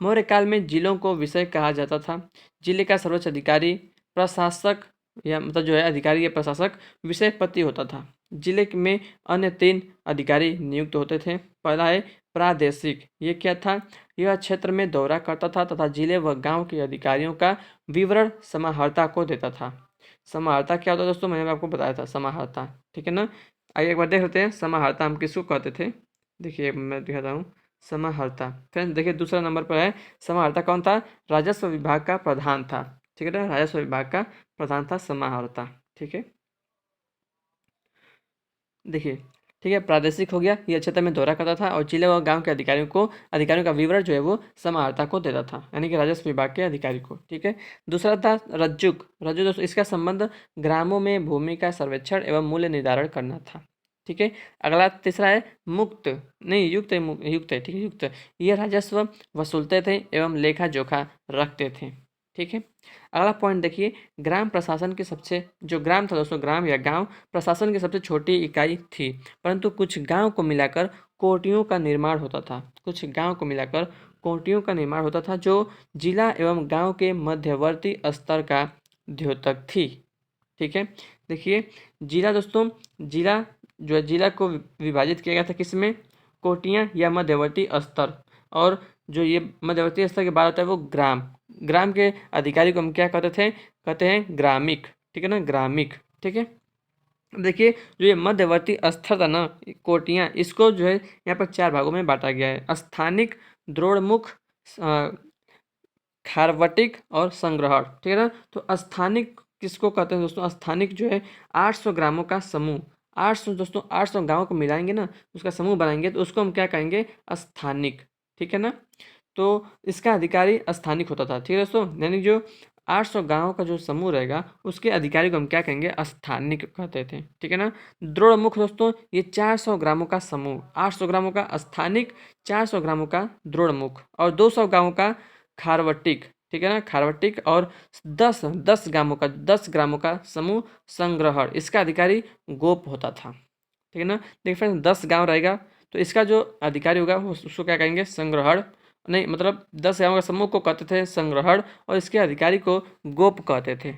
Speaker 1: मौर्य काल में जिलों को विषय कहा जाता था, जिले का सर्वोच्च अधिकारी प्रशासक या मतलब जो है अधिकारी या प्रशासक विषयपति होता था। जिले में अन्य 3 अधिकारी नियुक्त होते थे। पहला है प्रादेशिक, ये क्या था, यह क्षेत्र में दौरा करता था तथा जिले व गांव के अधिकारियों का विवरण समाहर्ता को देता था। समाहर्ता क्या होता है दोस्तों, मैंने आपको बताया था समाहर्ता, ठीक है ना। आइए एक बार देख लेते हैं समाहर्ता हम किसको कहते थे। देखिए मैं दिखाता हूँ समाहर्ता। फ्रेंड्स देखिए दूसरा नंबर पर है समाहर्ता, कौन था, राजस्व विभाग का प्रधान था, ठीक है ना, राजस्व विभाग का प्रधान था समाहर्ता, ठीक है। देखिए ठीक है, प्रादेशिक हो गया, ये क्षेत्र में दौरा करता था और जिले व गांव के अधिकारियों का विवरण जो है वो समाहर्ता को देता था, यानी कि राजस्व विभाग के अधिकारी को, ठीक है। दूसरा था रज्जुक, दोस्तों इसका संबंध ग्रामों में भूमि का सर्वेक्षण एवं मूल्य निर्धारण करना था, ठीक है। अगला तीसरा है मुक्त, नहीं युक्त है, ठीक है, युक्त, ये राजस्व वसूलते थे एवं लेखा जोखा रखते थे, ठीक है। अगला पॉइंट देखिए, ग्राम प्रशासन की सबसे, जो ग्राम था दोस्तों, ग्राम या गांव प्रशासन की सबसे छोटी इकाई थी, परंतु कुछ गांव को मिलाकर कोटियों का निर्माण होता था, कुछ गांव को मिलाकर कोटियों का निर्माण होता था जो जिला एवं गांव के मध्यवर्ती स्तर का द्योतक थी। ठीक है, देखिए जिला दोस्तों, जिला जो है जिला को विभाजित किया गया था किसमें, कोटियाँ या मध्यवर्ती स्तर। और जो ये मध्यवर्ती स्तर के बाद होता है वो ग्राम, ग्राम के अधिकारी को हम क्या कहते थे, कहते हैं ग्रामिक। ठीक है ना, ग्रामिक। ठीक है, देखिए जो ये मध्यवर्ती स्तर था ना, कोटियाँ, इसको जो है यहाँ पर 4 भागों में बांटा गया है: स्थानिक, द्रोणमुख, खारवटिक और संग्रहण। ठीक है ना, तो स्थानिक किसको कहते हैं दोस्तों, स्थानिक जो है 800 ग्रामों का समूह, 800 दोस्तों, 800 गांवों को मिलाएंगे ना, उसका समूह बनाएंगे तो उसको हम क्या कहेंगे, स्थानिक। ठीक है ना, तो इसका अधिकारी स्थानिक होता था। ठीक है दोस्तों, यानी जो 800 गांवों का जो समूह रहेगा उसके अधिकारी को हम क्या कहेंगे, स्थानिक कहते थे। ठीक है ना, द्रोणमुख दोस्तों, ये 400 ग्रामों का समूह, 800 ग्रामों का स्थानिक, 400 ग्रामों का द्रोणमुख और 200 गांवों का खारवटिक। ठीक है ना, खारवटिक और 10 ग्रामों का समूह संग्रहण, इसका अधिकारी गोप होता था। ठीक है ना, देखिए फ्रेंड्स 10 गांव रहेगा तो इसका जो अधिकारी होगा उसको क्या कहेंगे, संग्रहण, नहीं मतलब 10 गांव का समूह को कहते थे संग्रहण और इसके अधिकारी को गोप कहते थे।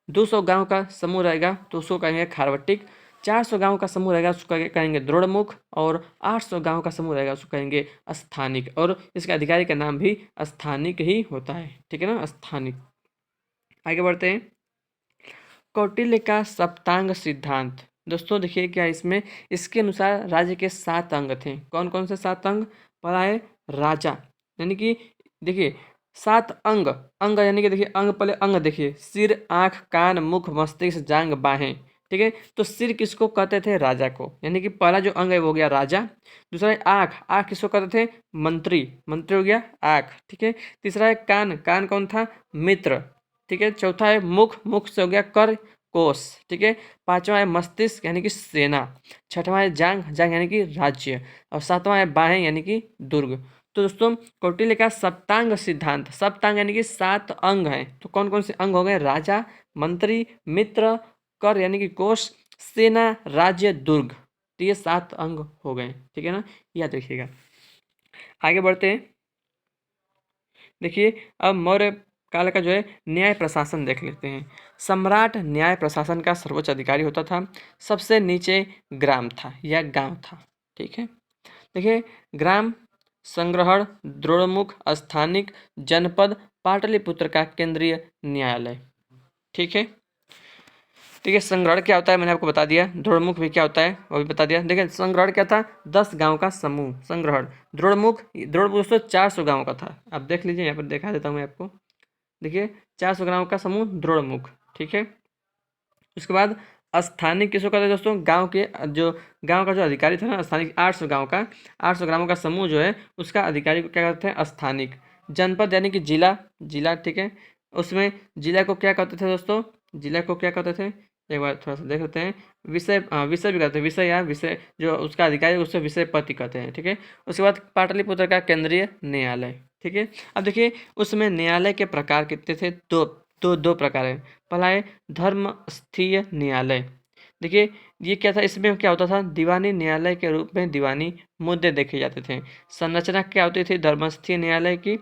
Speaker 1: 200 गांव का समूह रहेगा तो उसको कहेंगे खारवटिक, 400 गांव का समूह रहेगा उसको कहेंगे द्रोणमुख और 800 गांव का समूह रहेगा उसको कहेंगे स्थानिक, और इसके अधिकारी का नाम भी स्थानिक ही होता है। ठीक है ना, स्थानिक। आगे बढ़ते हैं, कौटिल्य का सप्तांग सिद्धांत। दोस्तों देखिए क्या इसमें, इसके अनुसार राज्य के 7 अंग थे। कौन कौन से 7 अंग, पहला है राजा, यानी कि देखिए 7 अंग, अंग यानी कि देखिए अंग, पहले अंग देखिए, सिर, आँख, कान, मुख, मस्तिष्क, जांग, बाहें। ठीक है, तो सिर किसको कहते थे, राजा को, यानी कि पहला जो अंग है वो हो गया राजा। दूसरा है आँख, आँख किसको कहते थे, मंत्री, मंत्री हो गया आँख। ठीक है, तीसरा है कान, कान कौन था, मित्र। ठीक है, चौथा है मुख, मुख से हो गया कर, कोष। ठीक है, पांचवा है मस्तिष्क यानी कि सेना। छठवां है जांग, जांग यानी कि राज्य। और सातवां है बाहें यानी कि दुर्ग। तो दोस्तों कौटिल्य का सप्तांग सिद्धांत, सप्तांग यानी कि 7 अंग हैं, तो कौन कौन से अंग हो गए, राजा, मंत्री, मित्र, कर यानी कि कोष, सेना, राज्य, दुर्ग। तो ये 7 अंग हो गए। ठीक है ना, याद रखिएगा। आगे बढ़ते हैं, देखिए अब मौर्य काल का जो है न्याय प्रशासन देख लेते हैं। सम्राट न्याय प्रशासन का सर्वोच्च अधिकारी होता था। सबसे नीचे ग्राम था या गांव था। ठीक है, देखिए ग्राम, संग्रहण, द्रोणमुख, स्थानिक, जनपद, पाटलिपुत्र का केंद्रीय न्यायालय। ठीक है, ठीक है, संग्रहण क्या होता है मैंने आपको बता दिया, द्रोणमुख भी क्या होता है वो भी बता दिया। देखिए संग्रहण क्या था, 10 गांव का समूह संग्रहण। द्रोणमुख, द्रोणमुख दोस्तों 400 गांव का था। आप देख लीजिए, यहाँ पर दिखा देता हूँ मैं आपको। देखिए 400 ग्राम का समूह द्रोणमुख। ठीक है, उसके बाद स्थानिक किसको कहते हैं दोस्तों, गांव के जो गांव का जो अधिकारी था ना स्थानिक, 800 गांव का, 800 ग्रामों का समूह जो है उसका अधिकारी को क्या कहते हैं, स्थानिक। जनपद यानी कि जिला, जिला। ठीक है, उसमें जिला को क्या कहते थे दोस्तों, जिला को क्या कहते थे, एक बार थोड़ा सा देख लेते हैं। विषय, विषय भी कहते हैं, विषय या विषय जो उसका अधिकारी उससे विषयपति कहते हैं। ठीक है, उसके बाद पाटलिपुत्र का केंद्रीय न्यायालय। ठीक है, अब देखिए उसमें न्यायालय के प्रकार कितने थे, दो प्रकार है। पहला है धर्मस्थीय न्यायालय। देखिए ये क्या था, इसमें क्या होता था, दीवानी न्यायालय के रूप में दीवानी मुद्दे देखे जाते थे। संरचना क्या होती थी धर्मस्थीय न्यायालय की,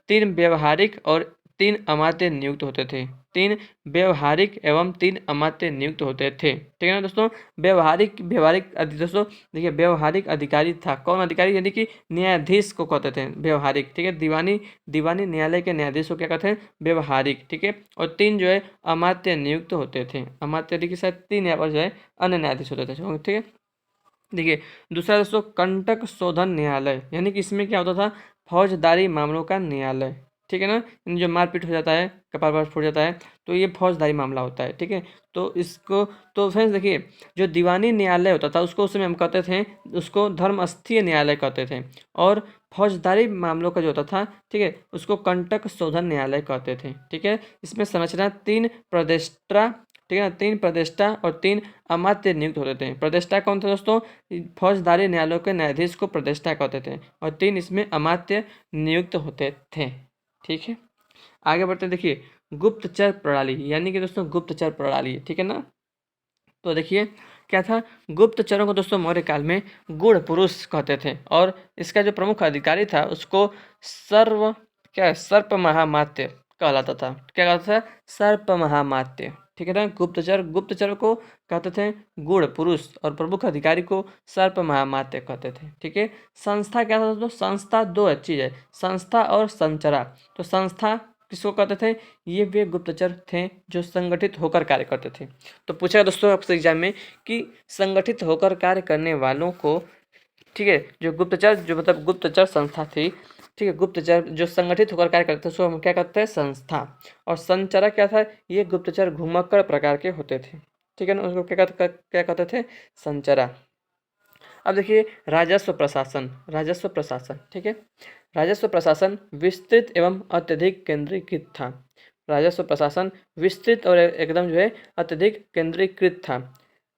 Speaker 1: 3 व्यवहारिक और 3 अमात्य नियुक्त होते थे। 3 व्यवहारिक एवं 3 अमात्य नियुक्त होते थे। ठीक है ना दोस्तों, व्यवहारिक व्यवहारिक दोस्तों देखिए व्यवहारिक अधिकारी था कौन, अधिकारी यानी कि न्यायाधीश को कहते थे व्यवहारिक। ठीक है, दीवानी दीवानी न्यायालय के न्यायाधीश को क्या कहते हैं, व्यवहारिक। ठीक है, और 3 जो है अमात्य नियुक्त होते थे, अमात्य यानी कि शायद 3 यहाँ पर जो है अन्य न्यायाधीश होते थे। ठीक है, देखिए दूसरा दोस्तों कंटक शोधन न्यायालय, यानी कि इसमें क्या होता था, फौजदारी मामलों का न्यायालय। ठीक है ना, यानी जो मारपीट हो जाता है, कपार पर फूट जाता है, तो ये फौजदारी मामला होता है। ठीक है, तो इसको, तो फ्रेंड्स देखिए जो दीवानी न्यायालय होता था उसको उस समय हम कहते थे, उसको धर्मस्थीय न्यायालय कहते थे। और फौजदारी मामलों का जो होता था, ठीक है, उसको कंटक शोधन न्यायालय कहते थे। ठीक है, इसमें संरचना 3 प्रदेष्टा, ठीक है ना, 3 प्रदेष्टा और 3 अमात्य नियुक्त होते थे। प्रदेष्टा कौन थे दोस्तों, फौजदारी न्यायालयों के न्यायाधीश को प्रदेष्टा कहते थे और 3 इसमें अमात्य नियुक्त होते थे। ठीक है, आगे बढ़ते देखिए गुप्तचर प्रणाली, यानी कि दोस्तों गुप्तचर प्रणाली। ठीक है ना, तो देखिए क्या था, गुप्तचरों को दोस्तों मौर्य काल में गुण पुरुष कहते थे और इसका जो प्रमुख अधिकारी था उसको सर्प महामात्य कहलाता था। क्या कहता था, सर्प महामात्य। ठीक है ना, गुप्तचर को कहते थे गुण पुरुष और प्रमुख अधिकारी को सर्प महामात्य कहते थे। ठीक है, संस्था क्या था दोस्तों, संस्था दो चीज है, संस्था और संचरा। तो संस्था किसको कहते थे, ये वे गुप्तचर थे जो संगठित होकर कार्य करते थे। तो पूछा दोस्तों आपसे एग्जाम में कि संगठित होकर कार्य करने वालों को, ठीक है, जो गुप्तचर, जो मतलब गुप्तचर संस्था थी, ठीक है, गुप्तचर जो संगठित होकर कार्य करते थे उसको हम क्या कहते हैं, संस्था। और संचरा क्या था, ये गुप्तचर घुमक्कड़ प्रकार के होते थे। ठीक है ना, उसको क्या कहते थे, संचरा। अब देखिए राजस्व प्रशासन, राजस्व प्रशासन, ठीक है, राजस्व प्रशासन विस्तृत एवं अत्यधिक केंद्रीकृत था। राजस्व प्रशासन विस्तृत और एकदम जो है अत्यधिक केंद्रीकृत था।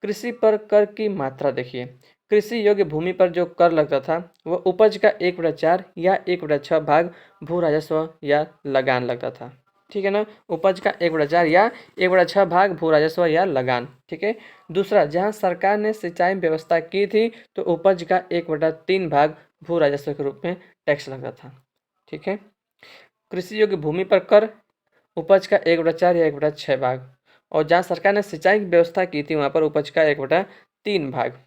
Speaker 1: कृषि पर कर की मात्रा देखिए, कृषि योग्य भूमि पर जो कर लगता था वह उपज का 1/4 या 1/6 भाग भू राजस्व या लगान लगता था। ठीक है ना, उपज का 1/4 या 1/6 भाग भू राजस्व या लगान। ठीक है, दूसरा, जहां सरकार ने सिंचाई व्यवस्था की थी तो उपज का 1/3 भाग भू राजस्व के रूप में टैक्स लगता था। ठीक है, कृषि योग्य भूमि पर कर, उपज का 1/4 या 1/6 भाग, और जहाँ सरकार ने सिंचाई की व्यवस्था की थी वहाँ पर उपज का 1/3 भाग।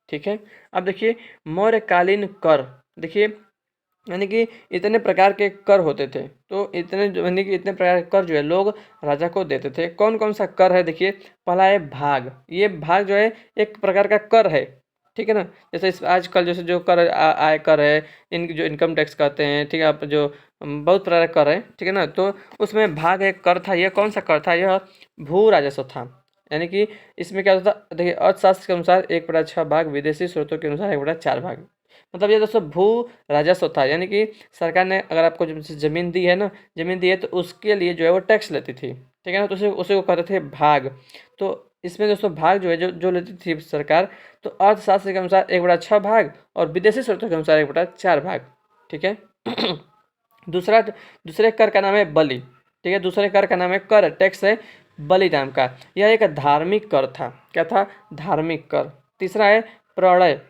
Speaker 1: ठीक है, अब देखिए मौर्यकालीन कर, देखिए यानी कि इतने प्रकार के कर होते थे, तो इतने यानी कि इतने प्रकार के कर जो है लोग राजा को देते थे। कौन कौन सा कर है, देखिए पहला है भाग, ये भाग जो है एक प्रकार का कर है। ठीक है ना, जैसे इस आजकल जैसे जो कर आय कर है, इनकी जो इनकम टैक्स कहते हैं, ठीक है, आप जो बहुत प्रकार का कर है, ठीक है ना, तो उसमें भाग एक कर था। यह कौन सा कर था, यह भू राजस्व था। यानी कि इसमें क्या होता था, देखिए अर्थशास्त्र के अनुसार 1/6 भाग, विदेशी स्रोतों के अनुसार 1/4 भाग। मतलब ये दोस्तों भू राजस्व था, यानी कि सरकार ने अगर आपको जमीन दी है ना, जमीन दी है तो उसके लिए जो है वो टैक्स लेती थी। ठीक है ना, तो उसे वो कहते थे भाग। तो इसमें दोस्तों भाग जो है जो लेती थी सरकार, तो अर्थशास्त्र के अनुसार 1/6 भाग और विदेशी स्रोतों के अनुसार 1/4 भाग। ठीक है दूसरे कर का नाम है बलि। ठीक है, दूसरे कर का नाम है कर टैक्स है बलि नाम का। यह एक धार्मिक कर था। क्या था, धार्मिक कर। तीसरा है प्रलय,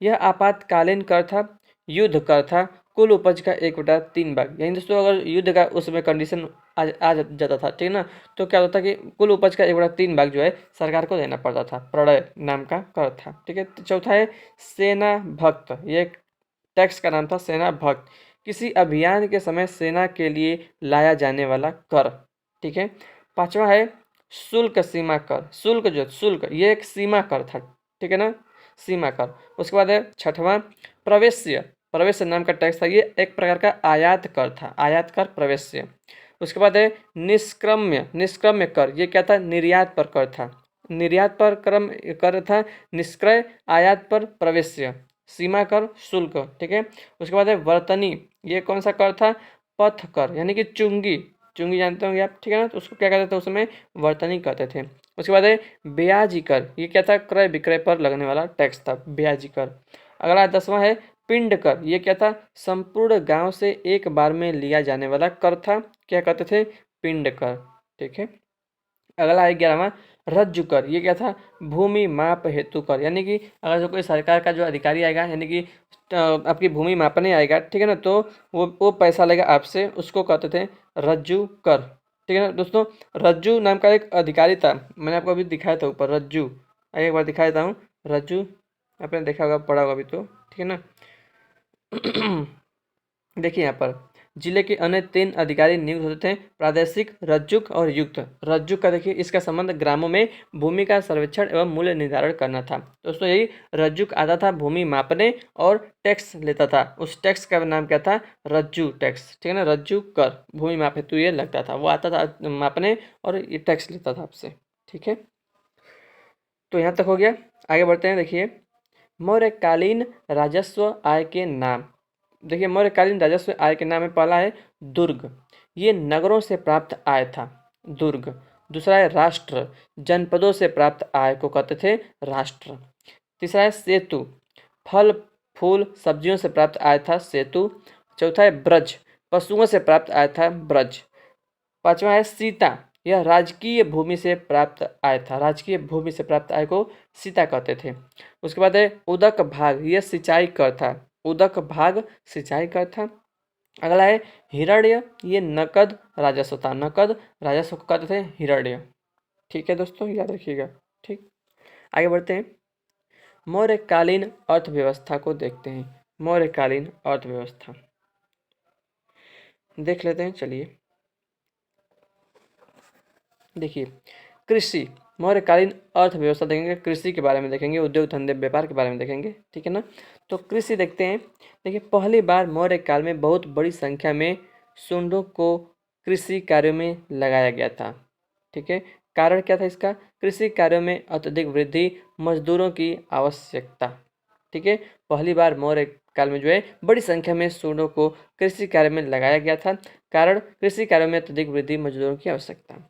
Speaker 1: यह आपातकालीन कर था, युद्ध कर था, कुल उपज का 1/3 भाग। यानी दोस्तों अगर युद्ध का उसमें कंडीशन आ जाता था, ठीक है ना, तो क्या होता कि कुल उपज का 1/3 भाग जो है सरकार को देना पड़ता था। प्रलय नाम का कर था। ठीक है, चौथा है सेना भक्त, ये एक टैक्स का नाम था, सेना भक्त, किसी अभियान के समय सेना के लिए लाया जाने वाला कर। ठीक है, पांचवा है शुल्क सीमा कर, शुल्क ये एक सीमा कर था। ठीक है ना, सीमा कर। उसके बाद है छठवां प्रवेश्य, प्रवेश्य नाम का टैक्स था, ये एक प्रकार का आयात कर था, आयात कर प्रवेश्य। उसके बाद है निष्क्रम्य कर, ये क्या था, निर्यात पर कर था, निर्यात पर क्रम कर था, निष्क्रय आयात पर प्रवेश्य, सीमा कर शुल्क। ठीक है, उसके बाद है वर्तनी, ये कौन सा कर था, पथ कर, यानी कि चुंगी, चुंगी जानते होंगे आप, ठीक है ना, तो उसको क्या कहते थे, उसमें वर्तनी कहते थे। उसके बाद है ब्याजी कर, ये क्या था, क्रय विक्रय पर लगने वाला टैक्स था, ब्याजी कर। अगला 10वां है पिंड कर, ये क्या था, संपूर्ण गांव से एक बार में लिया जाने वाला कर था, क्या कहते थे, पिंड कर। ठीक है, अगला है 11वां रज्जु कर, ये क्या था, भूमि माप हेतु कर, यानी कि अगर जो कोई सरकार का जो अधिकारी आएगा, यानी कि आपकी भूमि मापने आएगा, ठीक है ना, तो वो पैसा लेगा आपसे, उसको कहते थे रज्जु कर। ठीक है ना दोस्तों, रज्जु नाम का एक अधिकारी था, मैंने आपको अभी दिखाया था ऊपर, रज्जु, आगे एक बार दिखा देता हूँ। रज्जु आपने देखा होगा, पढ़ा होगा अभी तो, ठीक है ना। देखिए यहाँ पर जिले के अन्य 3 अधिकारी नियुक्त होते थे, प्रादेशिक, रज्जुक और युक्त। रज्जुक का देखिए इसका संबंध ग्रामों में भूमि का सर्वेक्षण एवं मूल्य निर्धारण करना था। दोस्तों यही रज्जुक आता था भूमि मापने और टैक्स लेता था, उस टैक्स का नाम क्या था, रज्जु टैक्स। ठीक है ना, रज्जु कर, भूमि माप हेतु ये लगता था, वो आता था मापने और ये टैक्स लेता था आपसे। ठीक है, तो यहाँ तक हो गया। आगे बढ़ते हैं, देखिए मौर्यकालीन राजस्व आय के नाम। देखिए मौर्यकालीन राजस्व आय के नाम में पहला है दुर्ग, ये नगरों से प्राप्त आय था, दुर्ग। दूसरा है राष्ट्र, जनपदों से प्राप्त आय को कहते थे राष्ट्र। तीसरा है सेतु, फल फूल सब्जियों से प्राप्त आय था सेतु। चौथा है ब्रज, पशुओं से प्राप्त आय था ब्रज। पांचवा है सीता, यह राजकीय भूमि से प्राप्त आय था। राजकीय भूमि से प्राप्त आय को सीता कहते थे। उसके बाद है उदक भाग, यह सिंचाई कर था। उदक भाग सिंचाई कर था। अगला है हिरण्य, ये नकद राजस्व था। नकद राजस्व को कहते थे हिरण्य। ठीक है दोस्तों, याद रखिएगा। ठीक, आगे बढ़ते हैं। मौर्यकालीन अर्थव्यवस्था को देखते हैं। मौर्यकालीन अर्थव्यवस्था देख लेते हैं, चलिए। देखिए, कृषि, मौर्यकालीन अर्थव्यवस्था देखेंगे, कृषि के बारे में देखेंगे, उद्योग धंधे व्यापार के बारे में देखेंगे, ठीक है ना। तो कृषि देखते हैं। देखिए, पहली बार मौर्य काल में बहुत बड़ी संख्या में सूंढों को कृषि कार्यों में लगाया गया था। ठीक है, कारण क्या था इसका? कृषि कार्यों में अत्यधिक वृद्धि, मजदूरों की आवश्यकता। ठीक है, पहली बार मौर्य काल में जो है बड़ी संख्या में सूंढों को कृषि कार्य में लगाया गया था। कारण कृषि कार्यों में अत्यधिक वृद्धि, मजदूरों की आवश्यकता।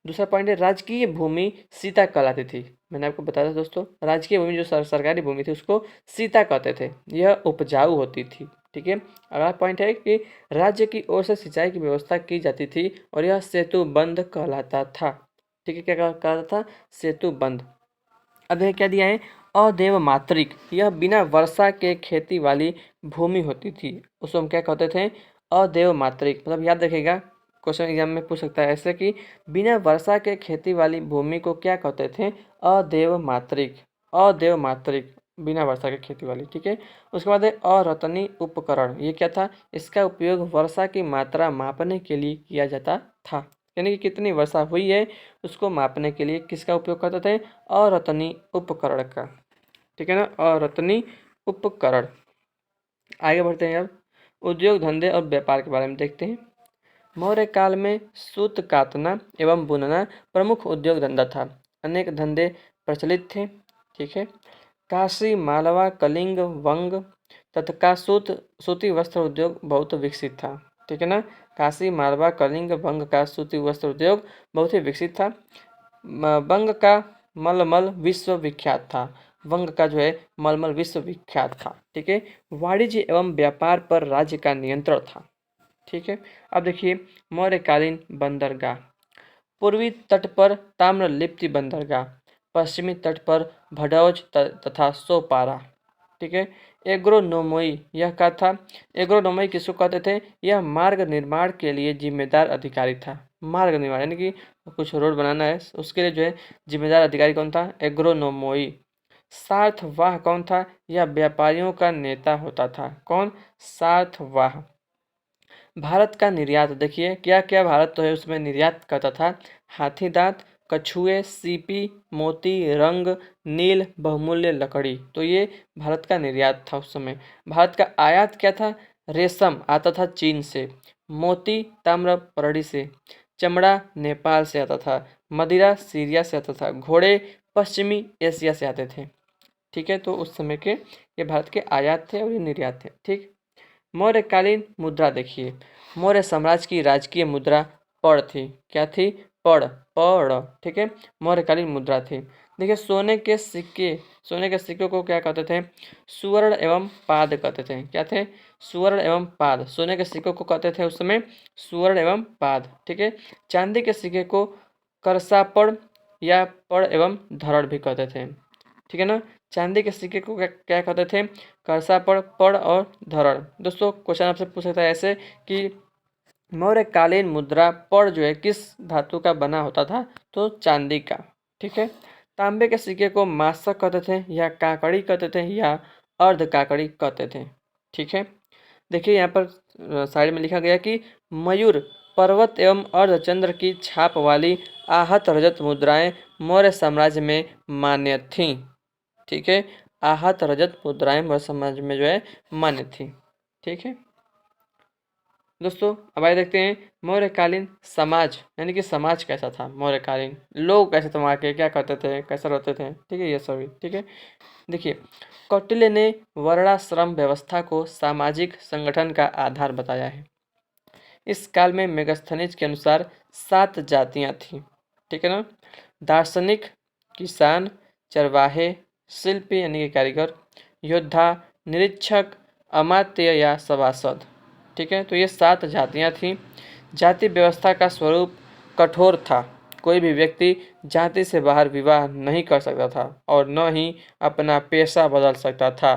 Speaker 1: दूसरा पॉइंट है राजकीय भूमि सीता कहलाती थी। मैंने आपको बताया था दोस्तों, राजकीय भूमि जो सरकारी भूमि थी उसको सीता कहते थे। यह उपजाऊ होती थी। ठीक है, अगला पॉइंट है कि राज्य की ओर से सिंचाई की व्यवस्था की जाती थी और यह सेतुबंध कहलाता था। ठीक है, क्या कहलाता था? सेतुबंध। अब यह क्या दिया है? अदेव मातृक, यह बिना वर्षा के खेती वाली भूमि होती थी, उसको हम क्या कहते थे? अदेव मातृक। मतलब याद रखिएगा, क्वेश्चन एग्जाम में पूछ सकता है ऐसे कि बिना वर्षा के खेती वाली भूमि को क्या कहते थे? अदेव मातृक। अदेव मातृक, बिना वर्षा के खेती वाली। ठीक है, उसके बाद है अरतनी उपकरण। ये क्या था? इसका उपयोग वर्षा की मात्रा मापने के लिए किया जाता था। यानी कि कितनी वर्षा हुई है उसको मापने के लिए किसका उपयोग करते थे? अरतनी उपकरण का। ठीक है ना, अरतनी उपकरण। आगे बढ़ते हैं। अब उद्योग धंधे और व्यापार के बारे में देखते हैं। मौर्य काल में सूत कातना एवं बुनना प्रमुख उद्योग धंधा था। अनेक धंधे प्रचलित थे। ठीक है, काशी, मालवा, कलिंग, वंग तथा सूती वस्त्र उद्योग बहुत विकसित था। ठीक है ना, काशी, मालवा, कलिंग, वंग का सूती वस्त्र उद्योग बहुत ही विकसित था। वंग का मलमल विश्व विख्यात था। वंग का जो है मलमल विश्व विख्यात था। ठीक है, वाणिज्य एवं व्यापार पर राज्य का नियंत्रण था। ठीक है, अब देखिए मौर्यकालीन बंदरगाह। पूर्वी तट पर ताम्रलिप्ति बंदरगाह, पश्चिमी तट पर भडौज तथा सोपारा। ठीक है, एग्रोनोमोई, यह क्या था? एग्रोनोमोई किसको कहते थे? यह मार्ग निर्माण के लिए जिम्मेदार अधिकारी था। मार्ग निर्माण यानी कि कुछ रोड बनाना है, उसके लिए जो है जिम्मेदार अधिकारी कौन था? एग्रोनोमोई। सार्थवाह कौन था? यह व्यापारियों का नेता होता था। कौन? सार्थवाह। भारत का निर्यात देखिए, क्या क्या भारत तो है उसमें निर्यात करता था? हाथी दांत, कछुए, सीपी, मोती, रंग, नील, बहुमूल्य लकड़ी। तो ये भारत का निर्यात था उस समय। भारत का आयात क्या था? रेशम आता था चीन से, मोती ताम्रपर्णी से, चमड़ा नेपाल से आता था, मदिरा सीरिया से आता था, घोड़े पश्चिमी एशिया से आते थे। ठीक है, तो उस समय के ये भारत के आयात थे और ये निर्यात थे। ठीक, मौर्यकालीन मुद्रा देखिए। मौर्य साम्राज्य की राजकीय मुद्रा पड़ थी। क्या थी? पड़। पड़। ठीक है, मौर्यकालीन मुद्रा थी। देखिए, सोने के सिक्के, सोने के सिक्कों को क्या कहते थे? सुवर्ण एवं पाद कहते थे। क्या थे? सुवर्ण एवं पाद। सोने के सिक्कों को कहते थे उस समय सुवर्ण एवं पाद। ठीक है, चांदी के सिक्के को करसापड़ या पड़ एवं धड़ भी कहते थे। ठीक है ना, चांदी के सिक्के को क्या कहते थे? करसापड़, पड़ और धड़। दोस्तों, क्वेश्चन आपसे पूछ सकता है ऐसे कि मौर्यकालीन मुद्रा पड़ जो है किस धातु का बना होता था? तो चांदी का। ठीक है, तांबे के सिक्के को मासक कहते थे या काकड़ी कहते थे या अर्ध काकड़ी कहते थे। ठीक है, देखिए यहाँ पर साइड में लिखा गया कि मयूर, पर्वत एवं अर्धचंद्र की छाप वाली आहत रजत मुद्राएं मौर्य साम्राज्य में मान्य थीं। ठीक है, आहत रजत मुद्राएं मौर्य साम्राज्य में जो है मान्य थी। ठीक है दोस्तों, अब आइए देखते हैं मौर्यकालीन समाज, यानी कि समाज कैसा था मौर्यकालीन, लोग कैसे थे वहाँ के, क्या करते थे, कैसे रहते थे। ठीक है, ये सभी। ठीक है, देखिए, कौटिल्य ने वर्णाश्रम व्यवस्था को सामाजिक संगठन का आधार बताया है। इस काल में मेगास्थनीज के अनुसार 7 जातियां थीं। ठीक है ना, दार्शनिक, किसान, चरवाहे, शिल्पी यानी कि कारीगर, योद्धा, निरीक्षक, अमात्य या सभासद। ठीक है, तो ये 7 जातियां थीं। जाति व्यवस्था का स्वरूप कठोर था। कोई भी व्यक्ति जाति से बाहर विवाह नहीं कर सकता था और न ही अपना पेशा बदल सकता था।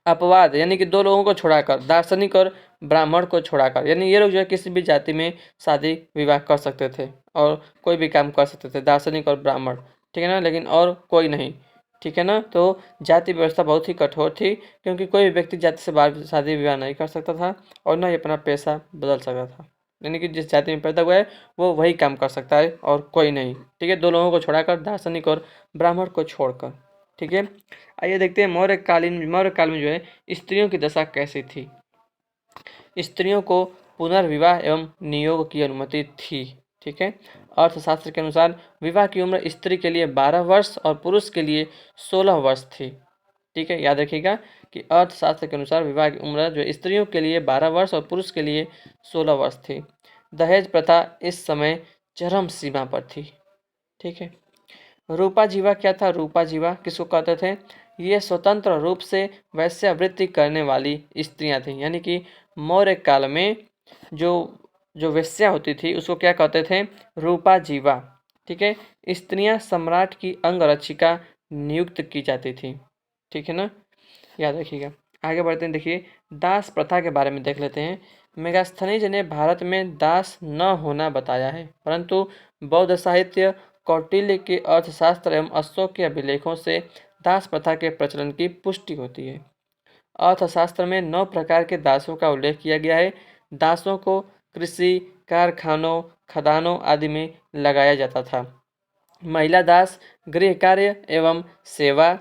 Speaker 1: अपवाद यानी कि दो लोगों को छोड़ाकर, दार्शनिक और ब्राह्मण को छोड़ाकर, यानी ये लोग जो है किसी भी जाति में शादी विवाह कर सकते थे और कोई भी काम कर सकते थे, दार्शनिक और ब्राह्मण, ठीक है ना, लेकिन और कोई नहीं, ठीक है ना। तो जाति व्यवस्था बहुत ही कठोर थी क्योंकि कोई भी व्यक्ति जाति से बाहर शादी विवाह नहीं कर सकता था और न ही अपना पेशा बदल सकता था, यानी कि जिस जाति में पैदा हुआ है वो वही काम कर सकता है और कोई नहीं, ठीक है, दो लोगों को छोड़ाकर, दार्शनिक और ब्राह्मण को छोड़कर, ठीक है। आइए देखते हैं मौर्य काल में जो है स्त्रियों की दशा कैसी थी। स्त्रियों को पुनर्विवाह एवं नियोग की अनुमति थी, ठीक है। अर्थशास्त्र के अनुसार विवाह की उम्र स्त्री के लिए 12 वर्ष और पुरुष के लिए 16 वर्ष थी, ठीक है। याद रखिएगा कि अर्थशास्त्र के अनुसार विवाह की उम्र जो स्त्रियों के लिए 12 वर्ष और पुरुष के लिए 16 वर्ष थी। दहेज प्रथा इस समय चरम सीमा पर थी, ठीक है। रूपा जीवा क्या था? रूपा जीवा किसको कहते थे? ये स्वतंत्र रूप से वैश्यावृत्ति करने वाली स्त्रियां थीं, यानी कि मौर्य काल में जो जो वेश्या होती थी उसको क्या कहते थे? रूपा जीवा, ठीक है। स्त्रियां सम्राट की अंगरक्षिका नियुक्त की जाती थी, ठीक है ना, याद रखिएगा। आगे बढ़ते हैं, देखिए दास प्रथा के बारे में देख लेते हैं। मेगास्थनीज ने भारत में दास न होना बताया है, परंतु बौद्ध साहित्य, कौटिल्य के अर्थशास्त्र एवं अशोक के अभिलेखों से दास प्रथा के प्रचलन की पुष्टि होती है। अर्थशास्त्र में 9 प्रकार के दासों का उल्लेख किया गया है। दासों को कृषि, कारखानों, खदानों आदि में लगाया जाता था। महिला दास गृह कार्य एवं सेवा,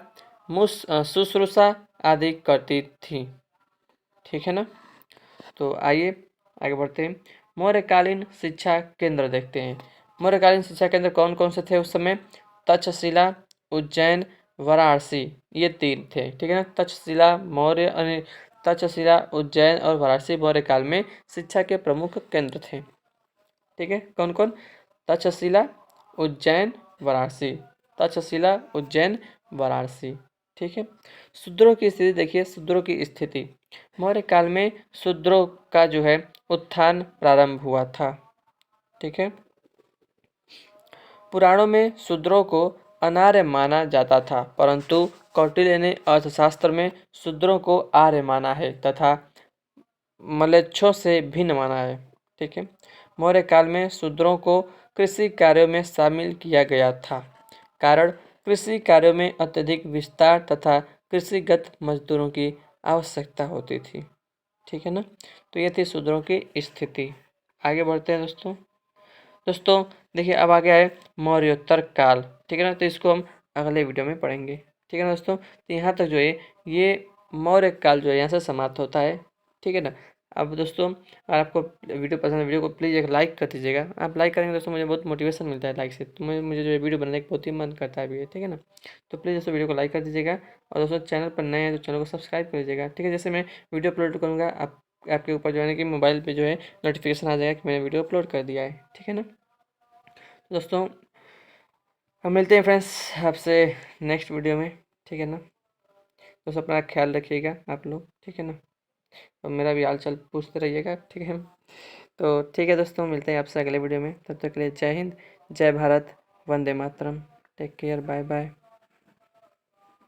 Speaker 1: शुश्रूषा आदि करती थी, ठीक है ना। तो आइए आगे बढ़ते हैं। मौर्यकालीन शिक्षा केंद्र देखते हैं। मौर्यकालीन शिक्षा केंद्र कौन कौन से थे उस समय? तक्षशिला, उज्जैन, वाराणसी, ये 3 थे, ठीक है ना। तक्षशिला, उज्जैन और वाराणसी मौर्य काल में शिक्षा के प्रमुख केंद्र थे, ठीक है। कौन कौन? तक्षशिला, उज्जैन, वाराणसी, तक्षशिला, उज्जैन, वाराणसी, ठीक है। शूद्रों की स्थिति देखिए। शूद्रों की स्थिति मौर्य काल में शूद्रों का जो है उत्थान प्रारंभ हुआ था, ठीक है। पुराणों में शूद्रों को अनार्य माना जाता था, परंतु कौटिल्य ने अर्थशास्त्र में शूद्रों को आर्य माना है तथा म्लेच्छों से भिन्न माना है, ठीक है। मौर्य काल में शूद्रों को कृषि कार्यों में शामिल किया गया था, कारण कृषि कार्यों में अत्यधिक विस्तार तथा कृषिगत मजदूरों की आवश्यकता होती थी, ठीक है ना। तो ये थी शूद्रों की स्थिति। आगे बढ़ते हैं दोस्तों देखिए अब आ गया है मौर्योत्तर काल, ठीक है ना। तो इसको हम अगले वीडियो में पढ़ेंगे, ठीक है ना दोस्तों। तो यहाँ तक जो है ये मौर्य काल जो है यहाँ से समाप्त होता है, ठीक है ना। अब दोस्तों अगर आपको वीडियो पसंद है, वीडियो को प्लीज़ एक लाइक कर दीजिएगा। आप लाइक करेंगे दोस्तों मुझे बहुत मोटिवेशन मिलता है लाइक से, तो मुझे जो है वीडियो बनाने का बहुत ही मन करता है भी है, ठीक है ना। तो प्लीज़ दोस्तों वीडियो को लाइक कर दीजिएगा और दोस्तों चैनल पर नए हैं तो चैनल को सब्सक्राइब कर दीजिएगा, ठीक है। जैसे मैं वीडियो अपलोड करूँगा आपके ऊपर जो है कि मोबाइल पर जो है नोटिफिकेशन आ जाएगा कि मैंने वीडियो अपलोड कर दिया है, ठीक है ना। तो दोस्तों हम मिलते हैं फ्रेंड्स आपसे नेक्स्ट वीडियो में, ठीक है ना। दोस्तों अपना ख्याल रखिएगा आप लोग, ठीक है ना, और मेरा भी हाल चाल पूछते रहिएगा, ठीक है। तो ठीक है दोस्तों मिलते हैं आपसे अगले वीडियो में, तब तक के लिए जय हिंद, जय Bharat, Vande Mataram, take care, bye bye.